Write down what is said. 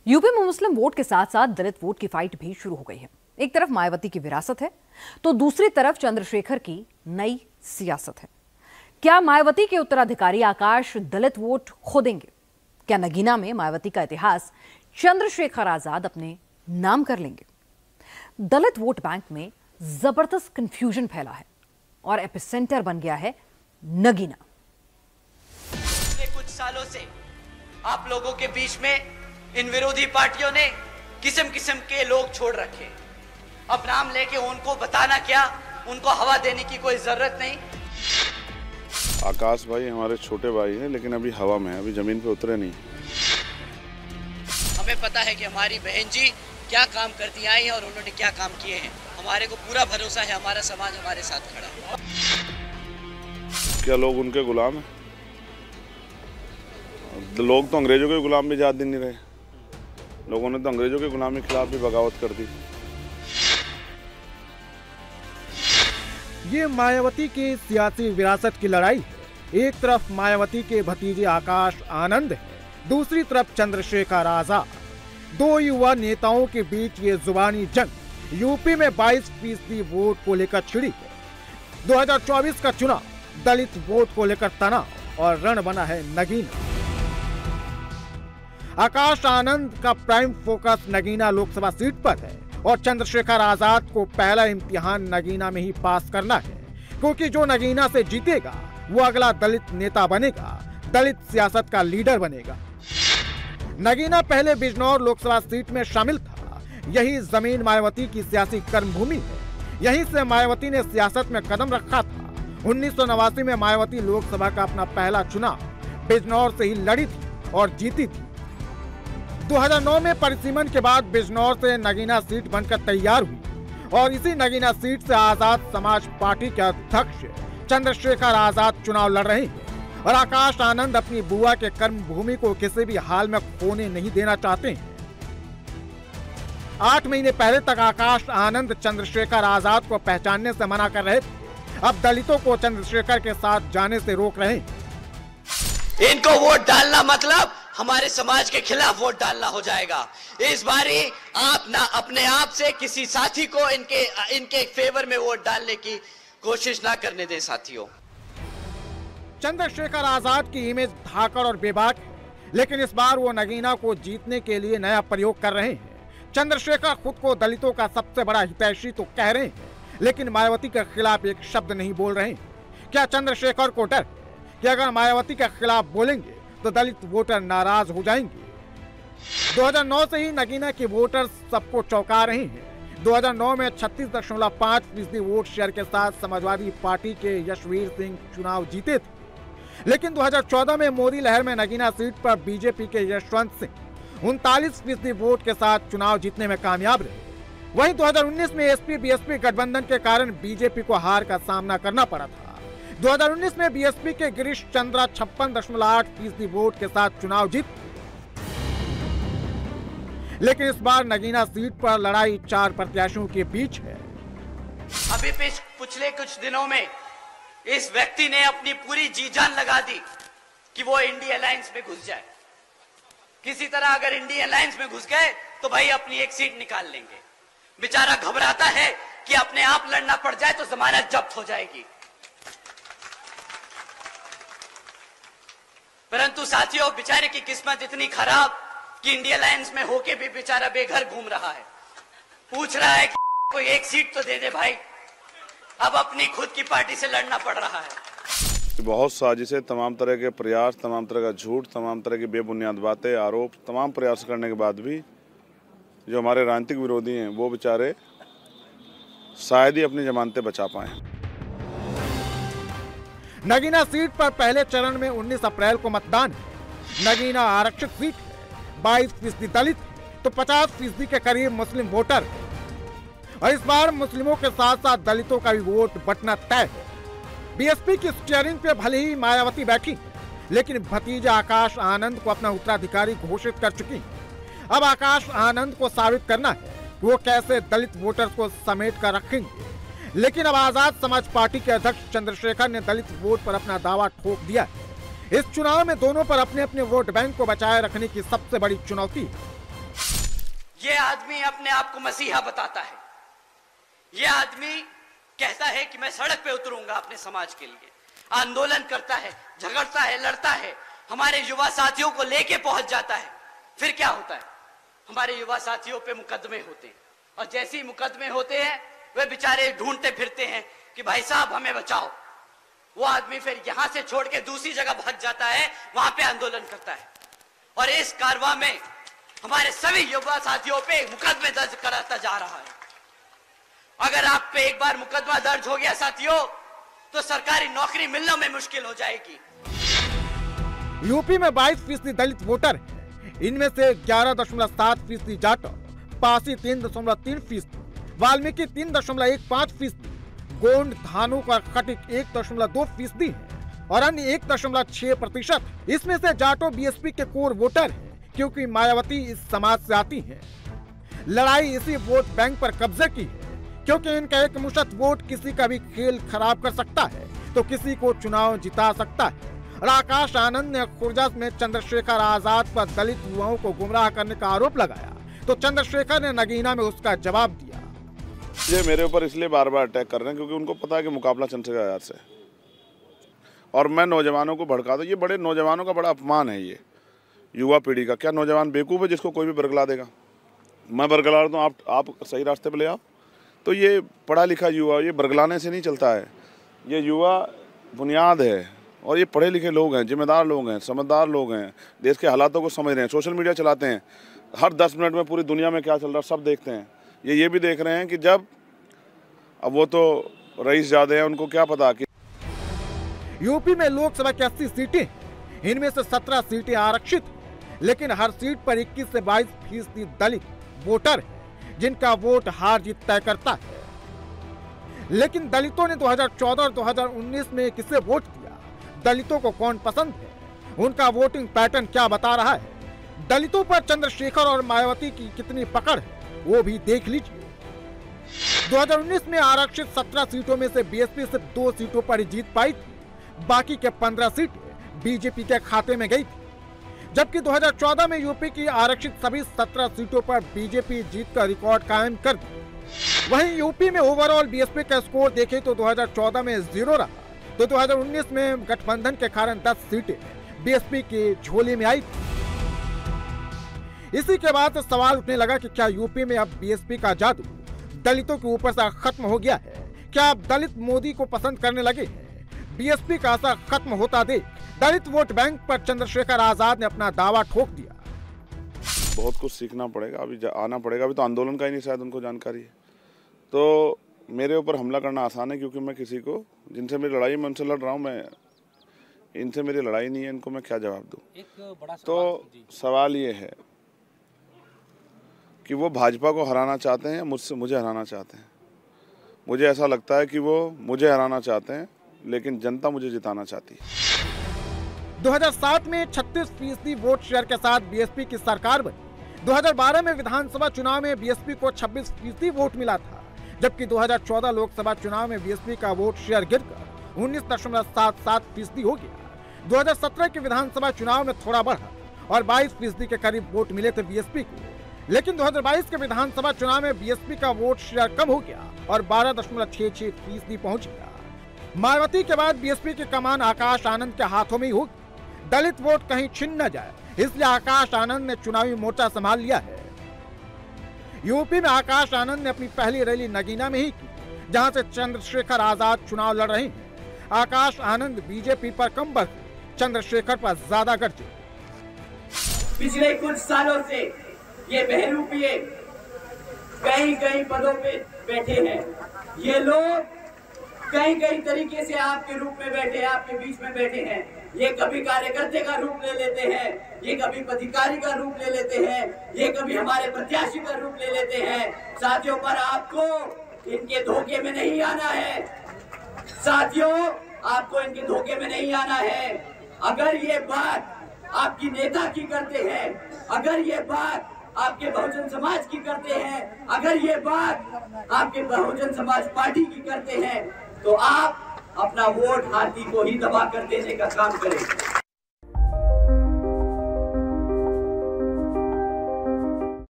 UP में मुस्लिम vote के साथ साथ दलित वोट की फाइट भी शुरू हो गई है। एक तरफ मायावती की विरासत है तो दूसरी तरफ चंद्रशेखर की नई सियासत है। क्या मायावती के उत्तराधिकारी आकाश दलित वोट खो देंगे? क्या नगीना में मायावती का इतिहास चंद्रशेखर आजाद अपने नाम कर लेंगे? दलित वोट बैंक में जबरदस्त कंफ्यूजन फैला है और एपिसेंटर बन गया है नगीना। पिछले कुछ सालों से आप लोगों के बीच में इन विरोधी पार्टियों ने किस्म किस्म के लोग छोड़ रखे। अब नाम लेके उनको बताना क्या, उनको हवा देने की कोई जरूरत नहीं। आकाश भाई हमारे छोटे भाई हैं, लेकिन अभी हवा में है, अभी जमीन पे उतरे नहीं। हमें पता है कि हमारी बहन जी क्या काम करती आई हैं और उन्होंने क्या काम किए हैं। हमारे को पूरा भरोसा है, हमारा समाज हमारे साथ खड़ा है। क्या लोग उनके गुलाम हैं? लोग तो अंग्रेजों के गुलाम भी ज्यादा दिन नहीं रहे। लोगों ने तो अंग्रेजों के गुलामी के खिलाफ भी बगावत कर दी। ये मायावती की सियासी विरासत की लड़ाई है। एक तरफ मायावती के भतीजे आकाश आनंद है, दूसरी तरफ चंद्रशेखर आजाद। दो युवा नेताओं के बीच ये जुबानी जंग यूपी में 22% वोट को लेकर छिड़ी है। 2024 का चुनाव दलित वोट को लेकर तनाव और रण बना है नगीना। आकाश आनंद का prime focus Nagina Lok Sabha seat पर है और चंद्रशेखर आजाद को पहला इम्तिहान नगीना में ही पास करना है, क्योंकि जो नगीना से जीतेगा वो अगला दलित नेता बनेगा, दलित सियासत का लीडर बनेगा। नगीना पहले बिजनौर लोकसभा सीट में शामिल था। यही जमीन मायावती की सियासी कर्मभूमि है। यहीं से मायावती ने सियासत में कदम रखा था। 1989 में मायावती लोकसभा का अपना पहला चुनाव बिजनौर से ही लड़ी थी और जीती थी। 2009 में परिसीमन के बाद बिजनौर से नगीना सीट बनकर तैयार हुई और इसी नगीना सीट से आजाद समाज पार्टी के अध्यक्ष चंद्रशेखर आजाद चुनाव लड़ रहे हैं और आकाश आनंद अपनी बुआ के कर्म भूमि को किसी भी हाल में खोने नहीं देना चाहते हैं। 8 महीने पहले तक आकाश आनंद चंद्रशेखर आजाद को पहचानने से मना कर रहे थे। अब दलितों को चंद्रशेखर के साथ जाने से रोक रहे हैं। इनको वोट डालना मतलब हमारे समाज के खिलाफ वोट डालना हो जाएगा। इस बारी आप ना अपने आप से किसी साथी को इनके फेवर में वोट डालने की कोशिश ना करने दें साथियों। चंद्रशेखर आजाद की इमेज धाकड़ और बेबाक है, लेकिन इस बार वो नगीना को जीतने के लिए नया प्रयोग कर रहे हैं। चंद्रशेखर खुद को दलितों का सबसे बड़ा हितैषी तो कह रहे हैं, लेकिन मायावती के खिलाफ एक शब्द नहीं बोल रहे हैं। क्या चंद्रशेखर को डर है कि अगर मायावती के खिलाफ बोलेंगे तो दलित वोटर नाराज हो जाएंगे? 2009 से ही नगीना के वोटर सबको चौंका रहे हैं। 2009 में 36.5% वोट शेयर के साथ समाजवादी पार्टी के यशवीर सिंह चुनाव जीते थे, लेकिन 2014 में मोदी लहर में नगीना सीट पर बीजेपी के यशवंत सिंह 39% वोट के साथ चुनाव जीतने में कामयाब रहे। वहीं 2019 में एसपी बीएसपी गठबंधन के कारण बीजेपी को हार का सामना करना पड़ा था। 2019 में बीएसपी के गिरीश चंद्रा 56.8% वोट के साथ चुनाव जीत, लेकिन इस बार नगीना सीट पर लड़ाई 4 प्रत्याशियों के बीच है। अभी पिछले कुछ दिनों में इस व्यक्ति ने अपनी पूरी जी जान लगा दी कि वो इंडिया अलायंस में घुस जाए। किसी तरह अगर इंडिया अलायंस में घुस गए तो भाई अपनी एक सीट निकाल लेंगे। बेचारा घबराता है कि अपने आप लड़ना पड़ जाए तो जमानत जब्त हो जाएगी। परंतु साथियों, बेचारे की किस्मत इतनी खराब कि इंडिया अलायंस में होके भी बेचारा बेघर घूम रहा है। पूछ रहा है कि कोई एक सीट तो दे दे भाई। अब अपनी खुद की पार्टी से लड़ना पड़ रहा है। बहुत साजिशें, तमाम तरह के प्रयास, तमाम तरह का झूठ, तमाम तरह की बेबुनियाद बातें, आरोप, तमाम प्रयास करने के बाद भी जो हमारे राजनीतिक विरोधी हैं वो बेचारे शायद ही अपनी जमानतें बचा पाए। नगीना सीट पर पहले चरण में 19 अप्रैल को मतदान है। नगीना आरक्षित सीट है। 22% दलित तो 50% के करीब मुस्लिम वोटर है और इस बार मुस्लिमों के साथ साथ दलितों का भी वोट बंटना तय है। बीएसपी की स्टीयरिंग पे भले ही मायावती बैठी, लेकिन भतीजा आकाश आनंद को अपना उत्तराधिकारी घोषित कर चुकी है। अब आकाश आनंद को साबित करना है कि वो कैसे दलित वोटर्स को समेट कर रखेंगे। लेकिन अब आजाद समाज पार्टी के अध्यक्ष चंद्रशेखर ने दलित वोट पर अपना दावा ठोक दिया है। इस चुनाव में दोनों पर अपने अपने वोट बैंक को बचाए रखने की सबसे बड़ी चुनौती है। ये आदमी अपने आप को मसीहा बताता है। ये आदमी कहता है कि मैं सड़क पे उतरूंगा अपने समाज के लिए, आंदोलन करता है, झगड़ता है, लड़ता है, हमारे युवा साथियों को लेके पहुंच जाता है। फिर क्या होता है, हमारे युवा साथियों पे मुकदमे होते हैं, और जैसे ही मुकदमे होते हैं वे बेचारे ढूंढते फिरते हैं कि भाई साहब हमें बचाओ। वो आदमी फिर यहां से छोड़ के दूसरी जगह भाग जाता है, वहां पे आंदोलन करता है, और इस कारवां में हमारे सभी युवा साथियों पे मुकदमे दर्ज कराता जा रहा है। अगर आप पे एक बार मुकदमा दर्ज हो गया साथियों, तो सरकारी नौकरी मिलने में मुश्किल हो जाएगी। यूपी में 22% दलित वोटर हैं। इनमें से 11.7% जाट, पासी 3.3%, वाल्मीकि 3.15%, गोंड, धानुक और खटिक 1.2% है और अन्य 1.6%। इसमें से जाटो बीएसपी के कोर वोटर हैं, क्योंकि मायावती इस समाज से आती हैं। लड़ाई इसी वोट बैंक पर कब्जे की है, क्योंकि इनका एक मुश्त वोट किसी का भी खेल खराब कर सकता है तो किसी को चुनाव जिता सकता है। और आकाश आनंद ने खुर्जा में चंद्रशेखर आजाद पर दलित युवाओं को गुमराह करने का आरोप लगाया, तो चंद्रशेखर ने नगीना में उसका जवाब दिया। ये मेरे ऊपर इसलिए बार बार अटैक कर रहे हैं क्योंकि उनको पता है कि मुकाबला चंद्रशेखर आजाद से, और मैं नौजवानों को भड़का दूं। ये बड़े नौजवानों का बड़ा अपमान है, ये युवा पीढ़ी का। क्या नौजवान बेवकूफ़ है जिसको कोई भी बरगला देगा? मैं बरगला दूँ, आप सही रास्ते पर ले आओ। तो ये पढ़ा लिखा युवा, ये बरगलाने से नहीं चलता है। ये युवा बुनियाद है, और ये पढ़े लिखे लोग हैं, जिम्मेदार लोग हैं, समझदार लोग हैं, देश के हालातों को समझ रहे हैं, सोशल मीडिया चलाते हैं, हर 10 मिनट में पूरी दुनिया में क्या चल रहा है सब देखते हैं। ये भी देख रहे हैं कि जब अब वो तो रईस ज़्यादा हैं, उनको क्या पता कि यूपी में लोकसभा की 80 सीटें, इनमें से 17 सीटें आरक्षित, लेकिन हर सीट पर 21 से 22% दलित वोटर हैं, जिनका वोट हार जीत तय करता है। लेकिन दलितों ने 2014 और 2019 में किसे वोट दिया, दलितों को कौन पसंद है, उनका वोटिंग पैटर्न क्या बता रहा है, दलितों पर चंद्रशेखर और मायावती की कितनी पकड़ है, वो भी देख लीजिए। 2019 में आरक्षित 17 सीटों में से बीएसपी सिर्फ 2 सीटों पर ही जीत पाई थी, बाकी के 15 सीटें बीजेपी के खाते में गई थी। जबकि 2014 में यूपी की आरक्षित सभी 17 सीटों पर बीजेपी जीत का रिकॉर्ड कायम कर दी। वहीं यूपी में ओवरऑल बीएसपी का स्कोर देखें तो 2014 में 0 रहा, तो 2019 में गठबंधन के कारण 10 सीटें बीएसपी की झोली में आई थी। इसी के बाद सवाल उठने लगा कि क्या यूपी में अब बीएसपी का जादू दलितों के ऊपर से खत्म हो गया है? क्या अब दलित मोदी को पसंद करने लगे हैं? बीएसपी का असर खत्म होता देख दलित वोट बैंक पर चंद्रशेखर आजाद ने अपना दावा ठोक दिया। बहुत कुछ सीखना पड़ेगा, अभी आना पड़ेगा। अभी तो आंदोलन का ही नहीं शायद उनको जानकारी है। तो मेरे ऊपर हमला करना आसान है, क्योंकि मैं किसी को, जिनसे मेरी लड़ाई मैं उनसे लड़ रहा हूँ, मैं इनसे मेरी लड़ाई नहीं है, इनको मैं क्या जवाब दूँ? तो सवाल ये है कि वो भाजपा को हराना चाहते हैं, मुझे हराना चाहते हैं। मुझे ऐसा लगता है कि वो मुझे हराना चाहते हैं, लेकिन जनता मुझे जिताना चाहती है। 2007 में 36% वोट शेयर के साथ बीएसपी की सरकार बनी। 2012 में विधानसभा चुनाव में बीएसपी को 26% वोट मिला था, जबकि 2014 लोकसभा चुनाव में बीएसपी का वोट शेयर गिरकर 19.77% हो गया। 2017 के विधानसभा चुनाव में थोड़ा बढ़ा और 22% के करीब वोट मिले थे बीएसपी को, लेकिन 2022 के विधानसभा चुनाव में बीएसपी का वोट शेयर कम हो गया और 12.66% पहुंच गया। मायावती के बाद बीएसपी की कमान आकाश आनंद के हाथों में ही होगी। दलित वोट कहीं छिन न जाए, इसलिए आकाश आनंद ने चुनावी मोर्चा संभाल लिया है। यूपी में आकाश आनंद ने अपनी पहली रैली नगीना में ही की, जहां से चंद्रशेखर आजाद चुनाव लड़ रहे हैं। आकाश आनंद बीजेपी पर कम बरसे, चंद्रशेखर पर ज्यादा गरजे। पिछले कुछ सालों से ये बहरूपिये कई कई पदों पे बैठे हैं। ये लोग कई कई तरीके से आपके रूप में बैठे हैं, आपके बीच में बैठे हैं। ये कभी कार्यकर्ता का रूप ले लेते हैं, ये कभी पदाधिकारी का रूप ले लेते हैं, ये कभी हमारे प्रत्याशी का रूप ले लेते हैं। साथियों, पर आपको इनके धोखे में नहीं आना है। साथियों, आपको इनके धोखे में नहीं आना है। अगर ये बात आपकी नेता की करते हैं, अगर ये बात आपके बहुजन समाज की करते हैं, अगर ये बात आपके बहुजन समाज पार्टी की करते हैं, तो आप अपना वोट हाथी को ही दबा कर देने का काम करें।